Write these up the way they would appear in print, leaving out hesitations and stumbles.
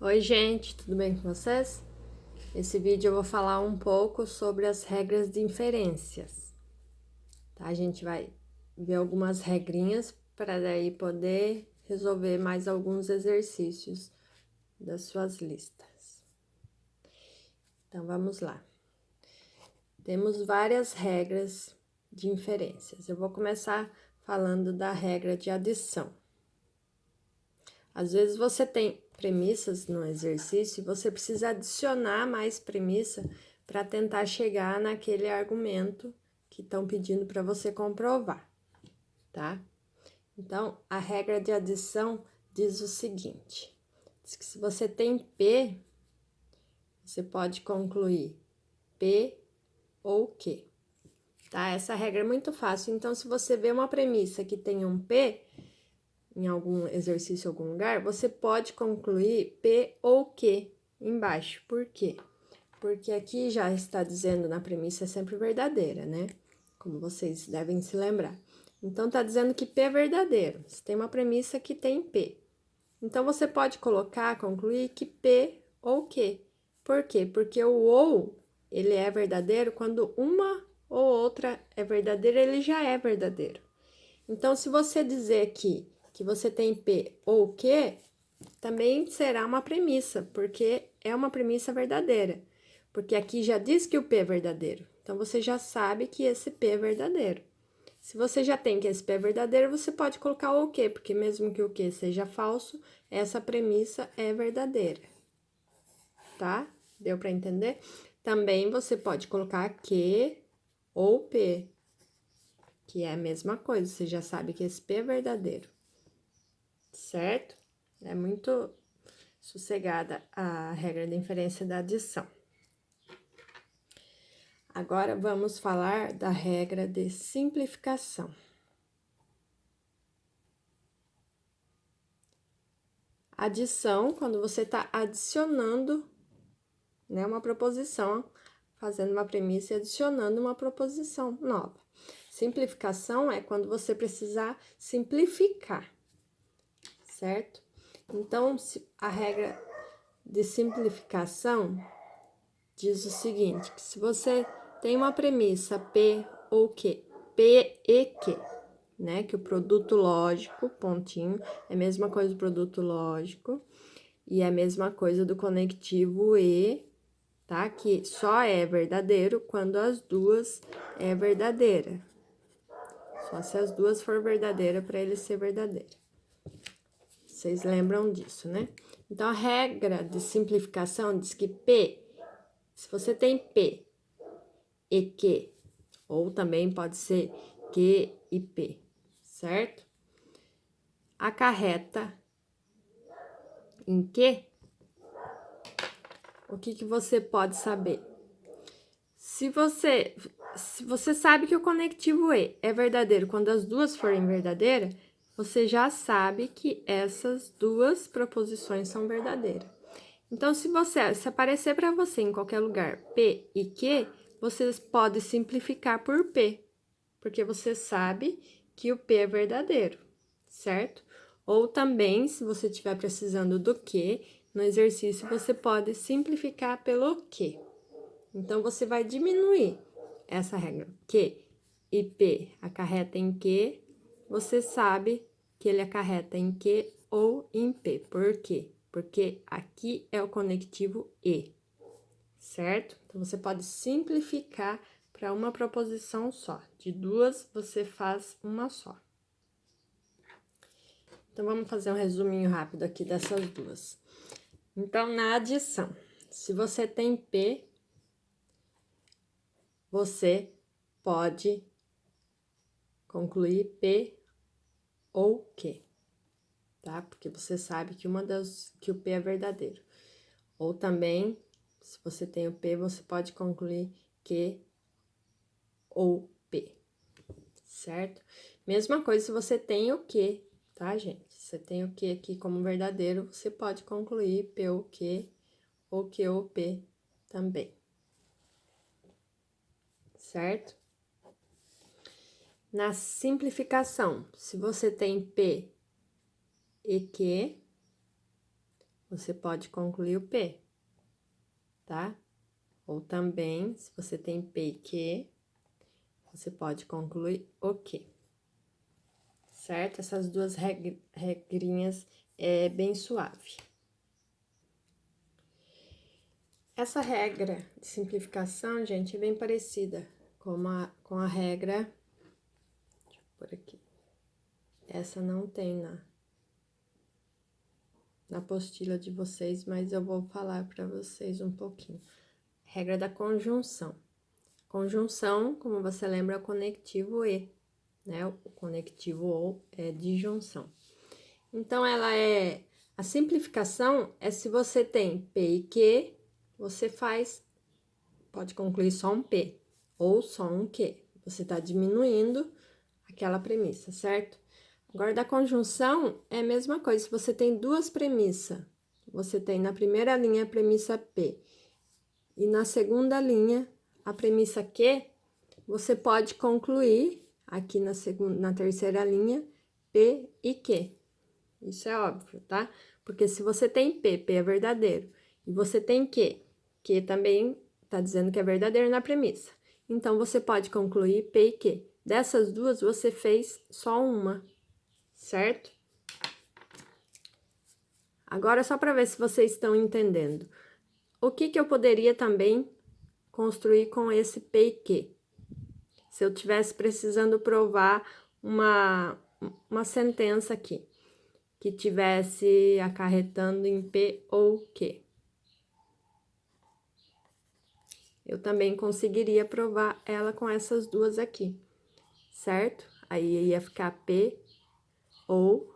Oi, gente, tudo bem com vocês? Nesse vídeo eu vou falar um pouco sobre as regras de inferências, tá? A gente vai ver algumas regrinhas para daí poder resolver mais alguns exercícios das suas listas. Então, vamos lá. Temos várias regras de inferências. Eu vou começar falando da regra de adição. Às vezes você tem premissas no exercício e você precisa adicionar mais premissa para tentar chegar naquele argumento que estão pedindo para você comprovar, tá? Então, a regra de adição diz o seguinte: diz que se você tem P, você pode concluir P ou Q, tá? Essa regra é muito fácil. Então, se você vê uma premissa que tem um P, em algum exercício, em algum lugar, você pode concluir P ou Q embaixo. Por quê? Porque aqui já está dizendo na premissa é sempre verdadeira, né? Como vocês devem se lembrar. Então, tá dizendo que P é verdadeiro. Você tem uma premissa que tem P. Então, você pode colocar, concluir que P ou Q. Por quê? Porque o ou, ele é verdadeiro quando uma ou outra é verdadeira, ele já é verdadeiro. Então, se você dizer aqui que você tem P ou Q, também será uma premissa, porque é uma premissa verdadeira. Porque aqui já diz que o P é verdadeiro. Então, você já sabe que esse P é verdadeiro. Se você já tem que esse P é verdadeiro, você pode colocar o Q, porque mesmo que o Q seja falso, essa premissa é verdadeira. Tá? Deu para entender? Também você pode colocar Q ou P, que é a mesma coisa, você já sabe que esse P é verdadeiro. Certo? É muito sossegada a regra da inferência da adição. Agora, vamos falar da regra de simplificação. Adição, quando você está adicionando, né, uma proposição, fazendo uma premissa e adicionando uma proposição nova. Simplificação é quando você precisar simplificar, certo? Então, a regra de simplificação diz o seguinte, que se você tem uma premissa P ou Q, P e Q, né, que o produto lógico, pontinho, é a mesma coisa do produto lógico, e é a mesma coisa do conectivo E, tá, que só é verdadeiro quando as duas é verdadeira. Só se as duas for verdadeira para ele ser verdadeiro. Vocês lembram disso, né? Então, a regra de simplificação diz que P, se você tem P e Q, ou também pode ser Q e P, certo? Acarreta em Q, o que você pode saber? Se você sabe que o conectivo E é verdadeiro quando as duas forem verdadeiras, você já sabe que essas duas proposições são verdadeiras. Então, se aparecer para você em qualquer lugar P e Q, você pode simplificar por P, porque você sabe que o P é verdadeiro, certo? Ou também, se você estiver precisando do Q, no exercício você pode simplificar pelo Q. Então, você vai diminuir essa regra. Q e P acarreta em Q, você sabe que ele acarreta em Q ou em P. Por quê? Porque aqui é o conectivo E, certo? Então, você pode simplificar para uma proposição só. De duas, você faz uma só. Então, vamos fazer um resuminho rápido aqui dessas duas. Então, na adição, se você tem P, você pode concluir P ou Q, tá? Porque você sabe que que o P é verdadeiro. Ou também, se você tem o P, você pode concluir Q ou P, certo? Mesma coisa se você tem o Q, tá, gente? Se você tem o Q aqui como verdadeiro, você pode concluir P ou Q ou P também, certo? Na simplificação, se você tem P e Q, você pode concluir o P, tá? Ou também, se você tem P e Q, você pode concluir o Q. Certo? Essas duas regrinhas é bem suave. Essa regra de simplificação, gente, é bem parecida com a regra... Deixa eu pôr aqui. Essa não tem na apostila de vocês, mas eu vou falar para vocês um pouquinho. Regra da conjunção. Conjunção, como você lembra, é o conectivo E, né? O conectivo OU é disjunção. Então, a simplificação é se você tem P e Q, você pode concluir só um P, ou só um Q. Você está diminuindo aquela premissa, certo? Agora, da conjunção, é a mesma coisa. Se você tem duas premissas, você tem na primeira linha a premissa P, e na segunda linha a premissa Q, você pode concluir aqui na terceira linha P e Q. Isso é óbvio, tá? Porque se você tem P, P é verdadeiro, e você tem Q, Q também tá dizendo que é verdadeiro na premissa. Então, você pode concluir P e Q. Dessas duas, você fez só uma, certo? Agora, só para ver se vocês estão entendendo. O que eu poderia também construir com esse P e Q? Se eu tivesse precisando provar uma sentença aqui, que tivesse acarretando em P ou Q. Eu também conseguiria provar ela com essas duas aqui, certo? Aí ia ficar P ou,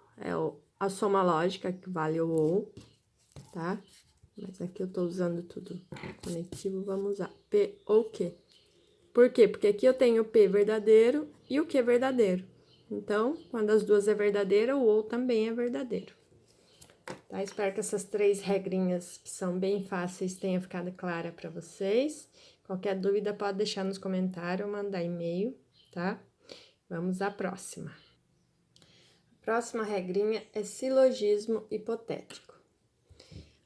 a soma lógica que vale o ou, tá? Mas aqui eu tô usando tudo conectivo, vamos usar P ou Q. Por quê? Porque aqui eu tenho o P verdadeiro e o Q verdadeiro. Então, quando as duas é verdadeira, o ou também é verdadeiro. Tá? Espero que essas três regrinhas, que são bem fáceis, tenham ficado clara para vocês. Qualquer dúvida, pode deixar nos comentários ou mandar e-mail, tá? Vamos à próxima. A próxima regrinha é silogismo hipotético.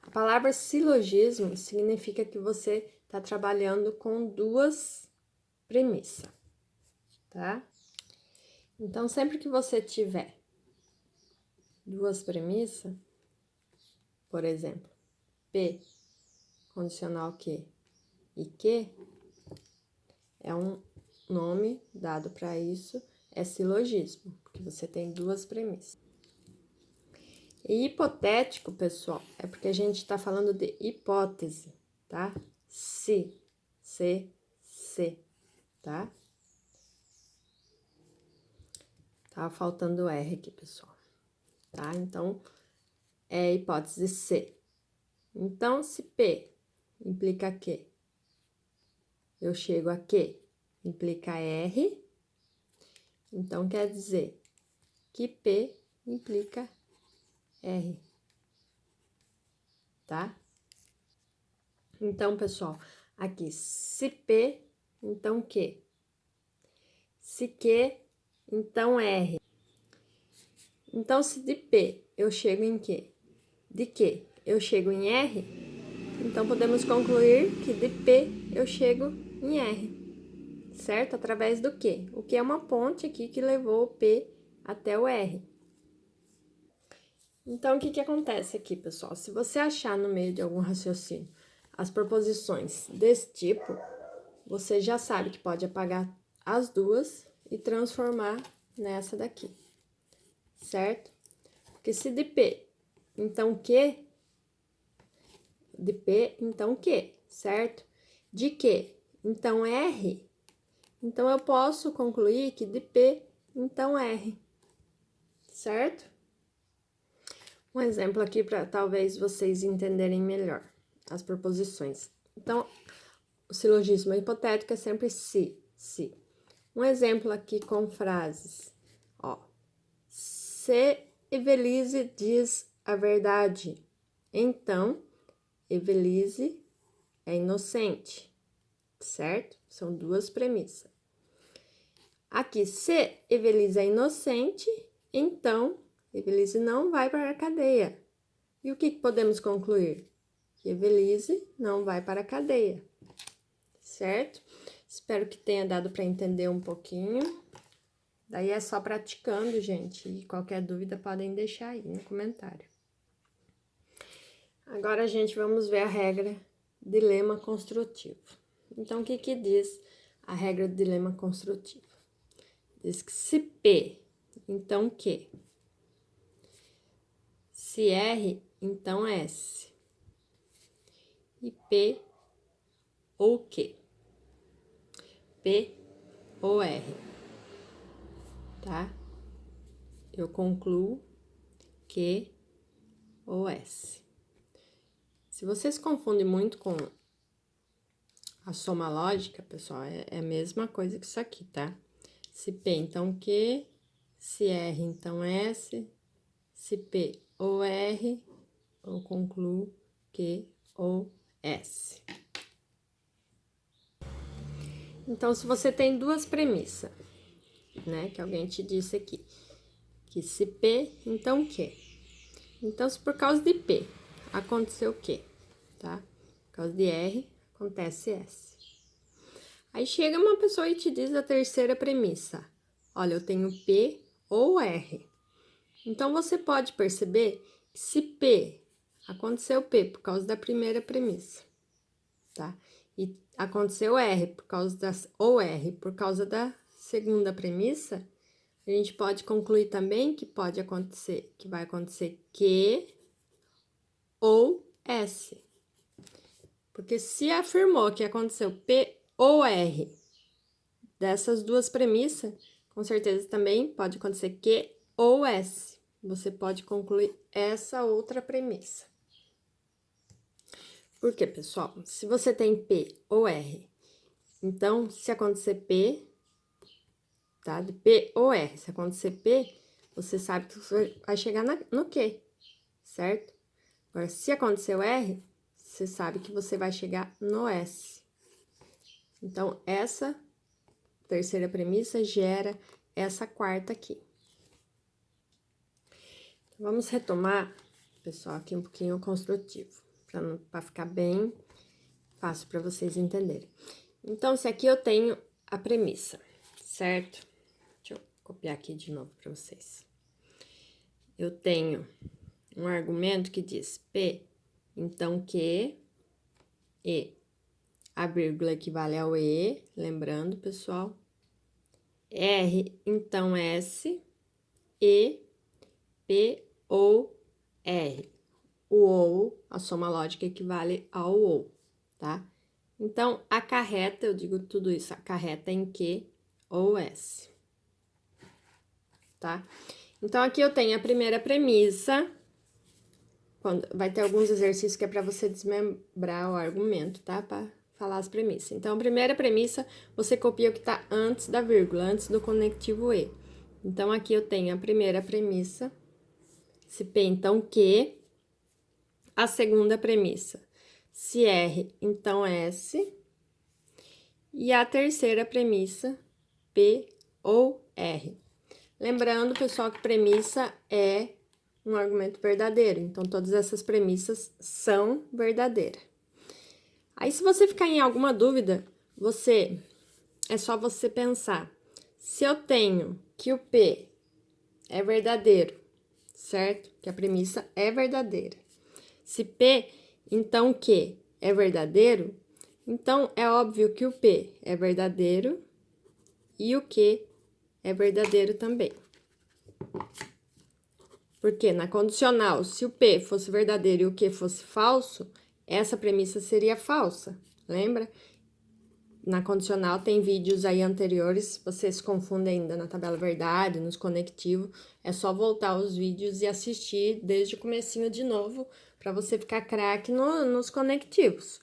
A palavra silogismo significa que você está trabalhando com duas premissas, tá? Então, sempre que você tiver duas premissas, por exemplo, P condicional Q e Q, é um nome dado para isso, é silogismo, porque você tem duas premissas. E hipotético, pessoal, é porque a gente está falando de hipótese, tá? Se, tá? Tá faltando R aqui, pessoal, tá? Então, é hipótese C. Então, se P implica Q, eu chego a Q, implica R, então quer dizer que P implica R, tá? Então, pessoal, aqui, se P, então Q. Se Q, então R. Então, se de P eu chego em Q, de Q eu chego em R, então podemos concluir que de P eu chego em R, certo? Através do Q. O Q é uma ponte aqui que levou o P até o R. Então, o que acontece aqui, pessoal? Se você achar no meio de algum raciocínio as proposições desse tipo, você já sabe que pode apagar as duas e transformar nessa daqui, certo? Porque se de P, então Q, de P, então Q, certo? De Q, então R, então eu posso concluir que de P, então R, certo? Um exemplo aqui para talvez vocês entenderem melhor as proposições. Então, o silogismo hipotético é sempre se. Um exemplo aqui com frases, ó. Se Evelise diz a verdade, então Evelise é inocente, certo? São duas premissas. Aqui, se Evelise é inocente, então Evelise não vai para a cadeia, E o que podemos concluir? Que Evelise não vai para a cadeia, certo? Espero que tenha dado para entender um pouquinho. Daí é só praticando, gente. E qualquer dúvida podem deixar aí no comentário. Agora, gente, vamos ver a regra de lema construtivo. Então, o que diz a regra de lema construtivo? Diz que se P, então Q. Se R, então S. E P ou Q. P ou R. Tá? Eu concluo Q ou S. Se você se confunde muito com a soma lógica, pessoal, é a mesma coisa que isso aqui, tá? Se P, então Q. Se R, então S. Se P ou R, eu concluo Q ou S. Então, se você tem duas premissas, né, que alguém te disse aqui, que se P, então Q. Então, se por causa de P aconteceu o quê? Tá? Por causa de R, acontece S. Aí chega uma pessoa e te diz a terceira premissa. Olha, eu tenho P ou R. Então, você pode perceber que se P, aconteceu P por causa da primeira premissa, tá? E aconteceu R por causa ou R por causa da segunda premissa, a gente pode concluir também que pode acontecer, que vai acontecer Q ou S. Porque se afirmou que aconteceu P ou R dessas duas premissas, com certeza também pode acontecer Q ou S. Você pode concluir essa outra premissa. Por quê, pessoal? Se você tem P ou R, então, se acontecer P, tá? De P ou R, se acontecer P, você sabe que você vai chegar no Q, certo? Agora, se aconteceu R, você sabe que você vai chegar no S. Então, essa terceira premissa gera essa quarta aqui. Então, vamos retomar, pessoal, aqui um pouquinho o construtivo, para ficar bem fácil para vocês entenderem. Então, se aqui eu tenho a premissa, certo? Deixa eu copiar aqui de novo para vocês. Eu tenho um argumento que diz P, então Q, E. A vírgula equivale ao E, lembrando, pessoal. R, então S, E, P ou R. O ou, a soma lógica equivale ao ou, tá? Então, acarreta, eu digo tudo isso, acarreta em Q ou S, tá? Então, aqui eu tenho a primeira premissa, vai ter alguns exercícios que é para você desmembrar o argumento, tá? Para falar as premissas. Então, a primeira premissa, você copia o que tá antes da vírgula, antes do conectivo E. Então, aqui eu tenho a primeira premissa, se P, então Q. A segunda premissa, se R, então S. E a terceira premissa, P ou R. Lembrando, pessoal, que premissa é um argumento verdadeiro. Então, todas essas premissas são verdadeiras. Aí, se você ficar em alguma dúvida, é só você pensar. Se eu tenho que o P é verdadeiro, certo? Que a premissa é verdadeira. Se P, então Q é verdadeiro, então é óbvio que o P é verdadeiro e o Q é verdadeiro também. Porque na condicional, se o P fosse verdadeiro e o Q fosse falso, essa premissa seria falsa, lembra? Na condicional tem vídeos aí anteriores, você se confunde ainda na tabela verdade, nos conectivos, é só voltar os vídeos e assistir desde o comecinho de novo, para você ficar craque nos conectivos.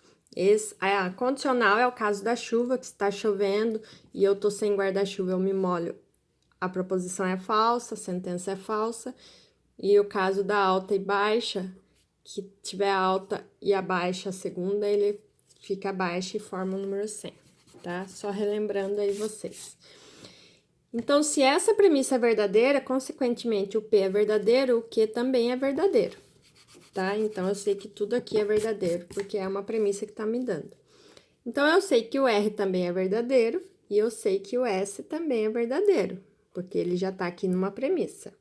A condicional é o caso da chuva, que está chovendo e eu tô sem guarda-chuva, eu me molho. A proposição é falsa, a sentença é falsa. E o caso da alta e baixa, que tiver a alta e a baixa, a segunda, ele fica baixa e forma o número 100, tá? Só relembrando aí vocês. Então, se essa premissa é verdadeira, consequentemente o P é verdadeiro, o Q também é verdadeiro, tá? Então, eu sei que tudo aqui é verdadeiro, porque é uma premissa que tá me dando. Então, eu sei que o R também é verdadeiro, e eu sei que o S também é verdadeiro, porque ele já tá aqui numa premissa.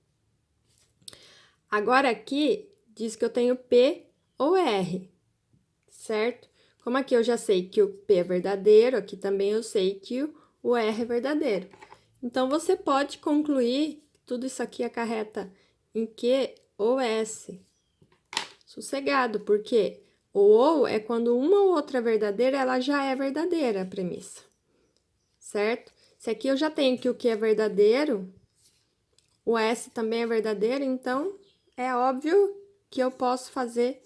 Agora, aqui, diz que eu tenho P ou R, certo? Como aqui eu já sei que o P é verdadeiro, aqui também eu sei que o R é verdadeiro. Então, você pode concluir que tudo isso aqui acarreta em Q ou S. Sossegado, porque o ou é quando uma ou outra é verdadeira, ela já é verdadeira, a premissa. Certo? Se aqui eu já tenho que o Q é verdadeiro, o S também é verdadeiro, então é óbvio que eu posso fazer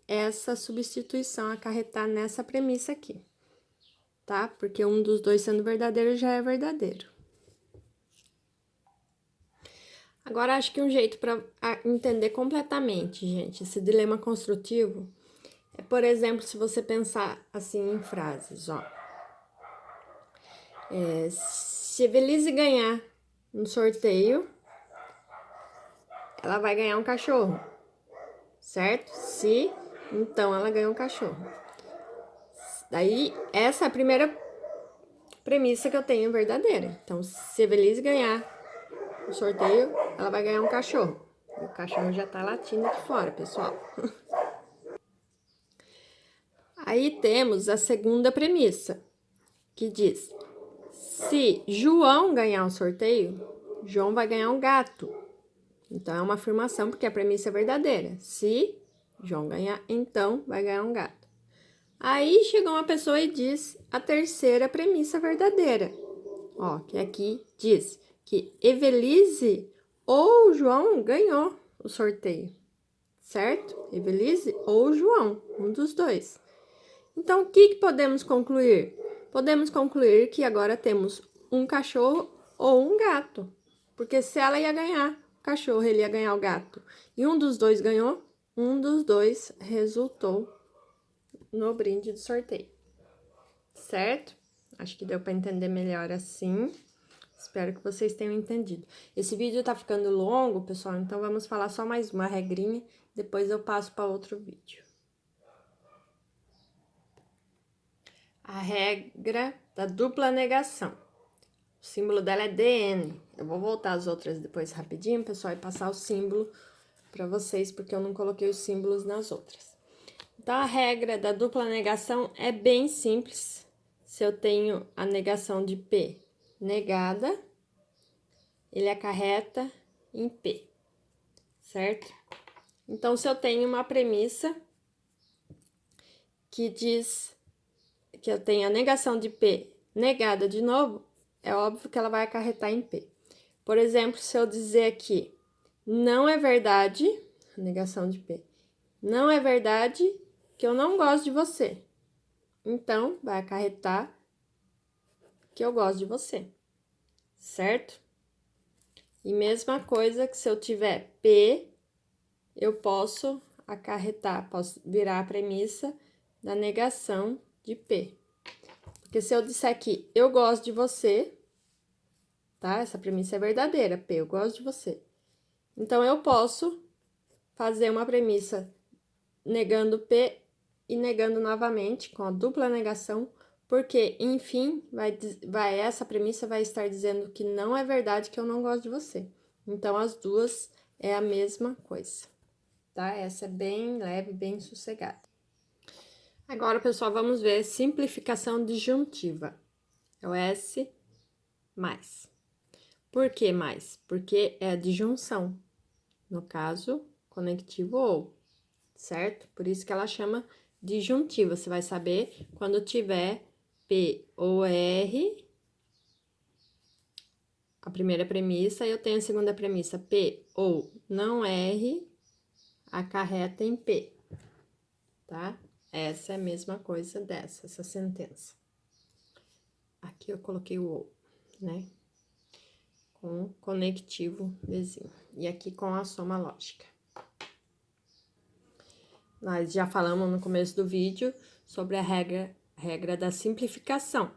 essa substituição, acarretar nessa premissa aqui, tá? Porque um dos dois sendo verdadeiro já é verdadeiro. Agora, acho que um jeito para entender completamente, gente, esse dilema construtivo é, por exemplo, se você pensar assim em frases, ó. Se Evelise ganhar um sorteio, ela vai ganhar um cachorro, certo? Se, então, ela ganha um cachorro. Daí, essa é a primeira premissa que eu tenho verdadeira. Então, se Evelise ganhar o sorteio, ela vai ganhar um cachorro. O cachorro já tá latindo aqui fora, pessoal. Aí temos a segunda premissa, que diz: se João ganhar um sorteio, João vai ganhar um gato. Então, é uma afirmação, porque a premissa é verdadeira. Se João ganhar, então vai ganhar um gato. Aí chegou uma pessoa e diz a terceira premissa verdadeira. Ó, que aqui diz que Evelise ou João ganhou o sorteio, certo? Evelise ou João, um dos dois. Então, o que podemos concluir? Podemos concluir que agora temos um cachorro ou um gato. Porque se ela ia ganhar o cachorro, ele ia ganhar o gato. E um dos dois ganhou, um dos dois resultou no brinde do sorteio. Certo? Acho que deu para entender melhor assim. Espero que vocês tenham entendido. Esse vídeo tá ficando longo, pessoal, então vamos falar só mais uma regrinha, depois eu passo para outro vídeo. A regra da dupla negação. O símbolo dela é DN. Eu vou voltar as outras depois rapidinho, pessoal, e passar o símbolo para vocês, porque eu não coloquei os símbolos nas outras. Então, a regra da dupla negação é bem simples. Se eu tenho a negação de P negada, ele acarreta em P, certo? Então, se eu tenho uma premissa que diz que eu tenho a negação de P negada de novo, é óbvio que ela vai acarretar em P. Por exemplo, se eu dizer aqui, não é verdade, a negação de P, não é verdade que eu não gosto de você. Então, vai acarretar que eu gosto de você, certo? E mesma coisa que se eu tiver P, eu posso acarretar, posso virar a premissa da negação de P. Porque se eu disser aqui, eu gosto de você, tá? Essa premissa é verdadeira, P, eu gosto de você. Então, eu posso fazer uma premissa negando P e negando novamente, com a dupla negação, porque, enfim, essa premissa vai estar dizendo que não é verdade que eu não gosto de você. Então, as duas é a mesma coisa, tá? Essa é bem leve, bem sossegada. Agora, pessoal, vamos ver simplificação disjuntiva. É o S mais. Por que mais? Porque é a disjunção. No caso, conectivo ou, certo? Por isso que ela chama disjuntiva. Você vai saber quando tiver P ou R, a primeira premissa, eu tenho a segunda premissa, P ou não R, acarreta em P, tá? Essa é a mesma coisa dessa, essa sentença. Aqui eu coloquei o ou, né? Com conectivo vizinho. E aqui com a soma lógica. Nós já falamos no começo do vídeo sobre a regra da simplificação,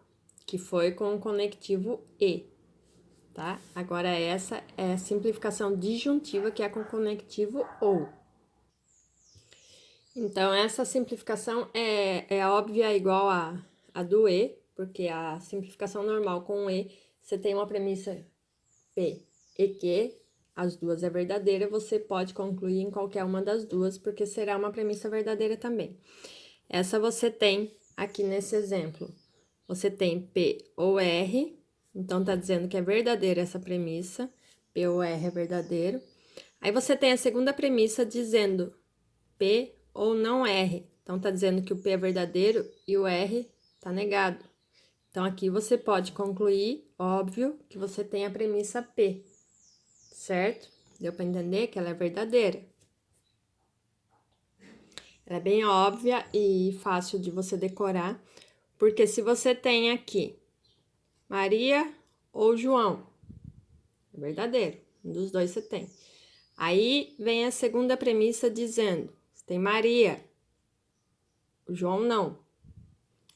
que foi com o conectivo e, tá? Agora, essa é a simplificação disjuntiva, que é com o conectivo ou. Então, essa simplificação é óbvia igual a do E, porque a simplificação normal com o E, você tem uma premissa P e Q, as duas é verdadeira, você pode concluir em qualquer uma das duas, porque será uma premissa verdadeira também. Essa você tem aqui nesse exemplo. Você tem P ou R, então tá dizendo que é verdadeira essa premissa, P ou R é verdadeiro. Aí você tem a segunda premissa dizendo P ou não R. Então, tá dizendo que o P é verdadeiro e o R tá negado. Então, aqui você pode concluir, óbvio, que você tem a premissa P, certo? Deu para entender que ela é verdadeira. Ela é bem óbvia e fácil de você decorar, porque se você tem aqui Maria ou João, é verdadeiro, um dos dois você tem. Aí vem a segunda premissa dizendo, você tem Maria, o João não.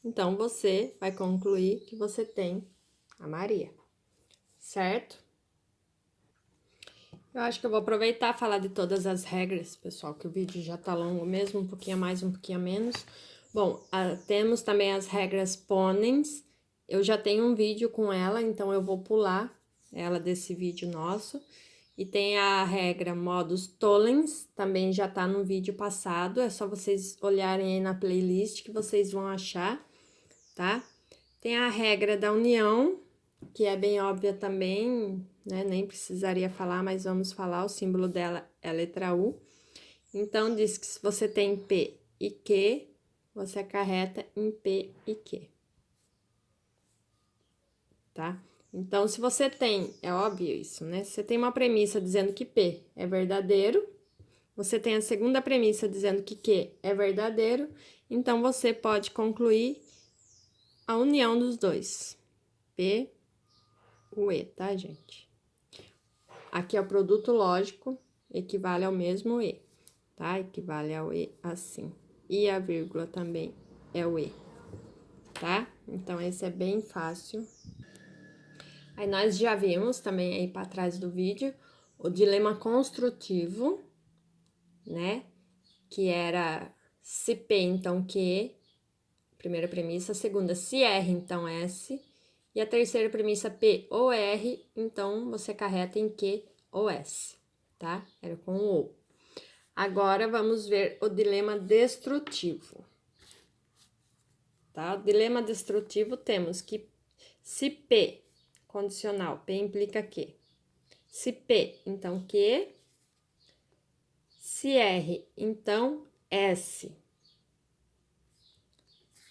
Então, você vai concluir que você tem a Maria, certo? Eu acho que eu vou aproveitar e falar de todas as regras, pessoal, que o vídeo já tá longo mesmo, um pouquinho a mais, um pouquinho a menos. Bom, temos também as regras ponens. Eu já tenho um vídeo com ela, então eu vou pular ela desse vídeo nosso. E tem a regra modus tollens, também já tá no vídeo passado, é só vocês olharem aí na playlist que vocês vão achar, tá? Tem a regra da união, que é bem óbvia também, né? Nem precisaria falar, mas vamos falar. O símbolo dela é a letra U. Então, diz que se você tem P e Q, você acarreta em P e Q. Tá? Então, se você tem, é óbvio isso, né? Se você tem uma premissa dizendo que P é verdadeiro, você tem a segunda premissa dizendo que Q é verdadeiro, então você pode concluir a união dos dois. P, o E, tá, gente? Aqui é o produto lógico, equivale ao mesmo E, tá? Equivale ao E assim. E a vírgula também é o E, tá? Então, esse é bem fácil. Aí, nós já vimos também aí para trás do vídeo o dilema construtivo, né? Que era se P, então Q, primeira premissa. A segunda, se R, então S. E a terceira premissa, P ou R, então você acarreta em Q ou S, tá? Era com o ou. Agora, vamos ver o dilema destrutivo, tá? O dilema destrutivo temos que se P, condicional, P implica Q. Se P, então Q. Se R, então S.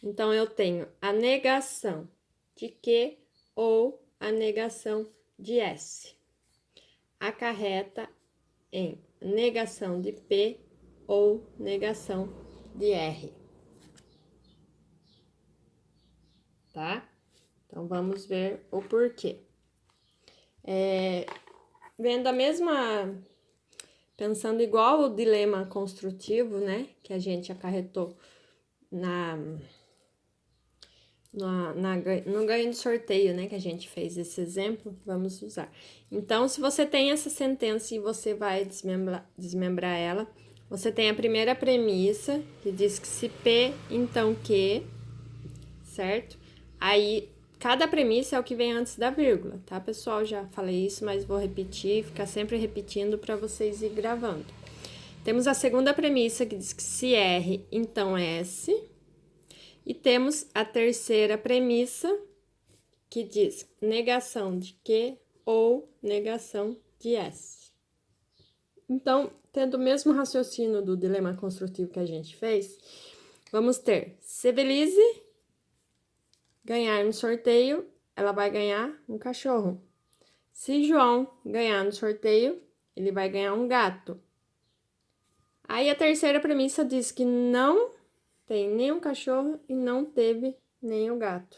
Então, eu tenho a negação de Q ou a negação de S. Acarreta em negação de P ou negação de R. Tá? Então, vamos ver o porquê. Vendo a mesma... Pensando igual o dilema construtivo, né? Que a gente acarretou no ganho de sorteio, né? Que a gente fez esse exemplo, vamos usar. Então, se você tem essa sentença e você vai desmembrar ela, você tem a primeira premissa, que diz que se P, então Q, certo? Aí, cada premissa é o que vem antes da vírgula, tá, pessoal? Já falei isso, mas vou repetir, ficar sempre repetindo para vocês ir gravando. Temos a segunda premissa, que diz que se R, então S. E temos a terceira premissa, que diz negação de Q ou negação de S. Então, tendo o mesmo raciocínio do dilema construtivo que a gente fez, vamos ter, se Belize ganhar no sorteio, ela vai ganhar um cachorro. Se João ganhar no sorteio, ele vai ganhar um gato. Aí a terceira premissa diz que não tem nenhum cachorro e não teve nenhum gato.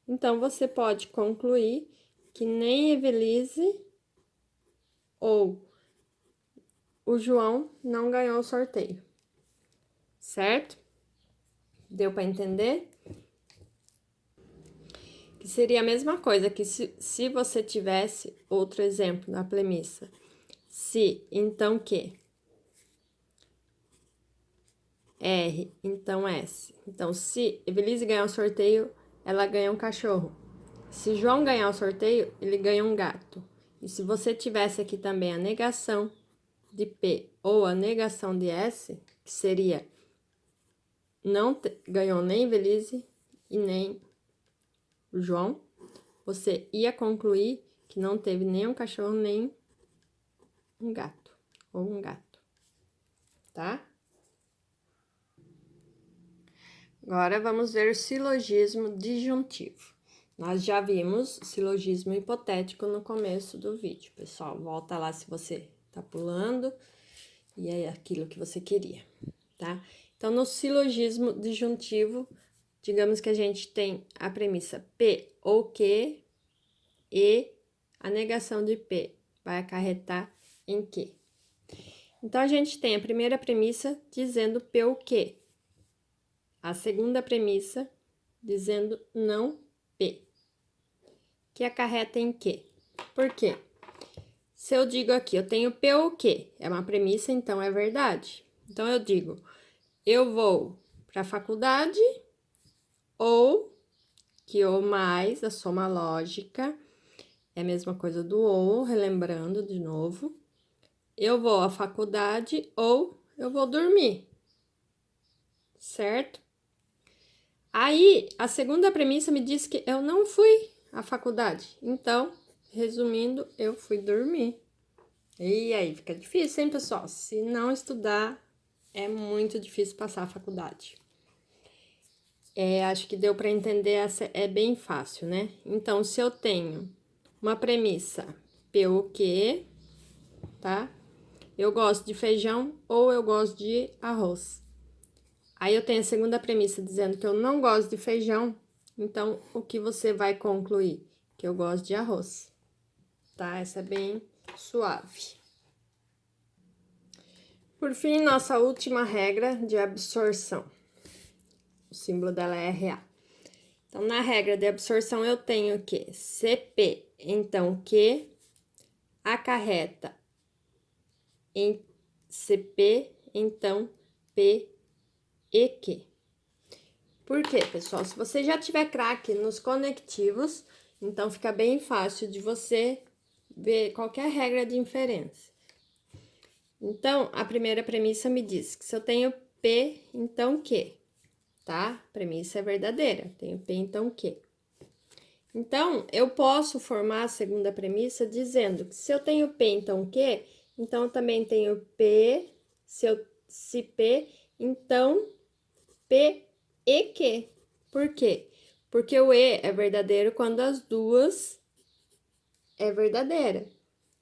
Então, você pode concluir que nem Evelise ou o João não ganhou o sorteio, certo? Deu para entender? Que seria a mesma coisa que se você tivesse outro exemplo na premissa. Se, então que. R, então S. Então, se Evelise ganhar o sorteio, ela ganha um cachorro. Se João ganhar o sorteio, ele ganha um gato. E se você tivesse aqui também a negação de P ou a negação de S, que seria não ganhou nem Evelise e nem o João, você ia concluir que não teve nem um cachorro, nem um gato, ou um gato, tá? Agora vamos ver o silogismo disjuntivo. Nós já vimos silogismo hipotético no começo do vídeo, pessoal. Volta lá se você tá pulando e é aquilo que você queria, tá? Então, no silogismo disjuntivo, digamos que a gente tem a premissa P ou Q e a negação de P vai acarretar em Q. Então, a gente tem a primeira premissa dizendo P ou Q. A segunda premissa dizendo não P, que acarreta em Q. Por quê? Se eu digo aqui, eu tenho P ou Q, é uma premissa, então é verdade. Então, eu digo, eu vou para a faculdade, ou que ou mais, a soma lógica, é a mesma coisa do ou, relembrando de novo. Eu vou à faculdade ou eu vou dormir, certo? Aí, a segunda premissa me diz que eu não fui à faculdade. Então, resumindo, eu fui dormir. E aí, fica difícil, hein, pessoal? Se não estudar, é muito difícil passar a faculdade. Acho que deu para entender, essa é bem fácil, né? Então, se eu tenho uma premissa P ou Q, tá? Eu gosto de feijão ou eu gosto de arroz. Aí eu tenho a segunda premissa dizendo que eu não gosto de feijão, então o que você vai concluir? Que eu gosto de arroz, tá? Essa é bem suave. Por fim, nossa última regra de absorção. O símbolo dela é RA. Então, na regra de absorção, eu tenho que CP, então Q, acarreta em CP, então P e Q. Por quê, pessoal? Se você já tiver craque nos conectivos, então fica bem fácil de você ver qualquer regra de inferência. Então, a primeira premissa me diz que se eu tenho P, então Q, tá? Premissa é verdadeira, tenho P, então Q. Então, eu posso formar a segunda premissa dizendo que se eu tenho P, então Q, então eu também tenho P, se P, então P e Q. Por quê? Porque o E é verdadeiro quando as duas é verdadeira.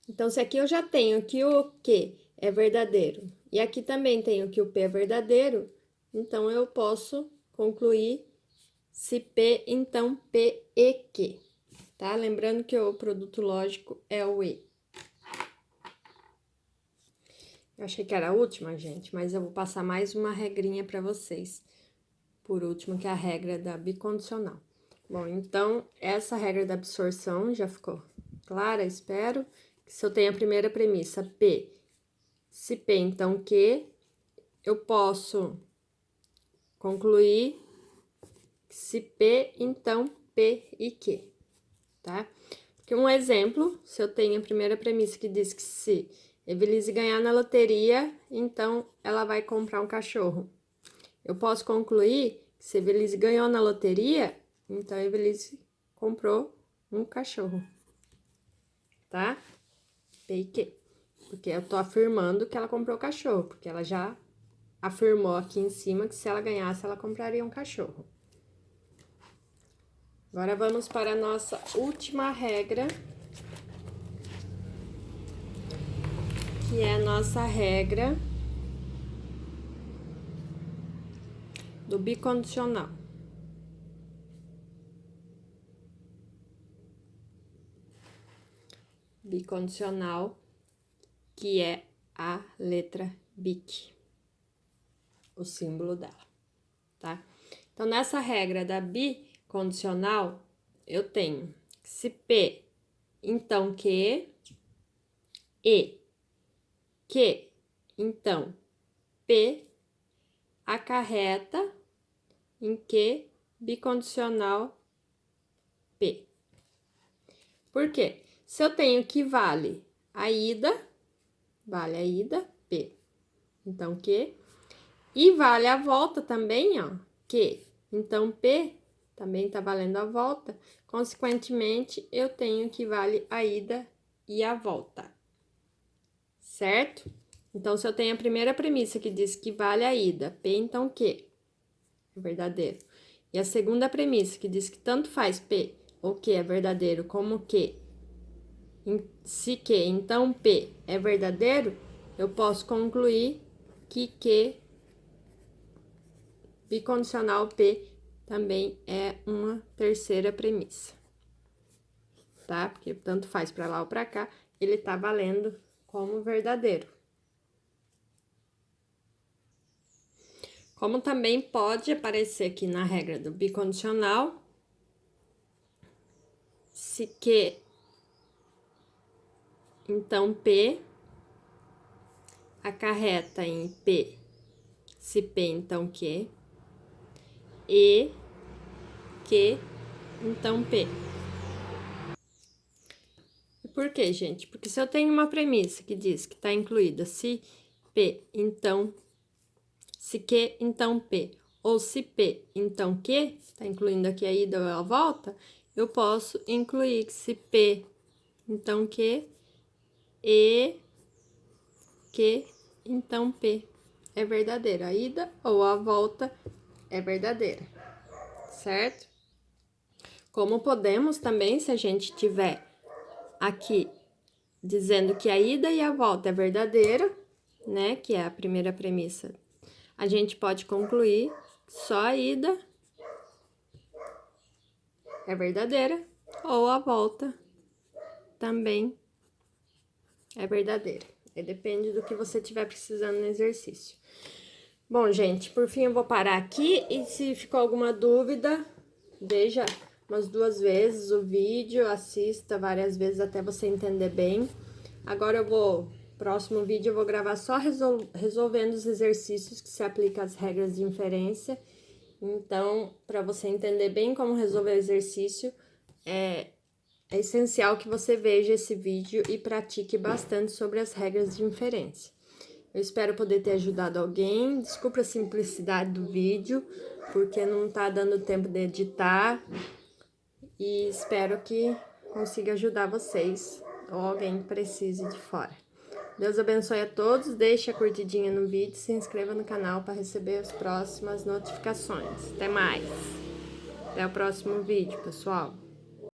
Então, se aqui eu já tenho que o Q é verdadeiro e aqui também tenho que o P é verdadeiro, então eu posso concluir se P, então P e Q, tá? Lembrando que o produto lógico é o E. Eu achei que era a última, gente, mas eu vou passar mais uma regrinha para vocês. Por último, que é a regra da bicondicional. Bom, então, essa regra da absorção já ficou clara, espero. Que se eu tenho a primeira premissa, P, se P, então Q, eu posso concluir se P, então P e Q, tá? Porque um exemplo, se eu tenho a primeira premissa que diz que se Evelise ganhar na loteria, então ela vai comprar um cachorro. Eu posso concluir que se Evelise ganhou na loteria, então a Evelise comprou um cachorro, tá? P&Q. Porque eu tô afirmando que ela comprou o cachorro, porque ela já afirmou aqui em cima que se ela ganhasse, ela compraria um cachorro. Agora vamos para a nossa última regra, que é a nossa regra do bicondicional. Bicondicional, que é a letra BIC, o símbolo dela, tá? Então, nessa regra da bicondicional, eu tenho se P, então Q, e Q, então P, acarreta em Q bicondicional P. Por quê? Se eu tenho que vale a ida, P. Então, Q. E vale a volta também, ó, Q. Então, P também tá valendo a volta. Consequentemente, eu tenho que vale a ida e a volta. Certo? Então, se eu tenho a primeira premissa que diz que vale a ida, P, então Q é verdadeiro. E a segunda premissa que diz que tanto faz P ou Q é verdadeiro como Q, se Q, então P é verdadeiro, eu posso concluir que Q bicondicional P também é uma terceira premissa. Tá? Porque tanto faz para lá ou para cá, ele tá valendo como verdadeiro. Como também pode aparecer aqui na regra do bicondicional, se Q, então P acarreta em P, se P, então Q, e Q, então P. E por quê, gente? Porque se eu tenho uma premissa que diz que está incluída se P, então, se Q, então P, ou se P, então Q, tá incluindo aqui a ida ou a volta, eu posso incluir que se P, então Q, e Q, então P é verdadeira. A ida ou a volta é verdadeira, certo? Como podemos também, se a gente tiver aqui dizendo que a ida e a volta é verdadeira, né, que é a primeira premissa, a gente pode concluir que só a ida é verdadeira ou a volta também é verdadeira. Depende do que você estiver precisando no exercício. Bom, gente, por fim eu vou parar aqui e se ficou alguma dúvida, veja umas 2 vezes o vídeo, assista várias vezes até você entender bem. Agora próximo vídeo eu vou gravar só resolvendo os exercícios que se aplicam às regras de inferência. Então, para você entender bem como resolver o exercício, é essencial que você veja esse vídeo e pratique bastante sobre as regras de inferência. Eu espero poder ter ajudado alguém. Desculpa a simplicidade do vídeo, porque não tá dando tempo de editar. E espero que consiga ajudar vocês ou alguém que precise de fora. Deus abençoe a todos, deixe a curtidinha no vídeo, se inscreva no canal para receber as próximas notificações. Até mais! Até o próximo vídeo, pessoal!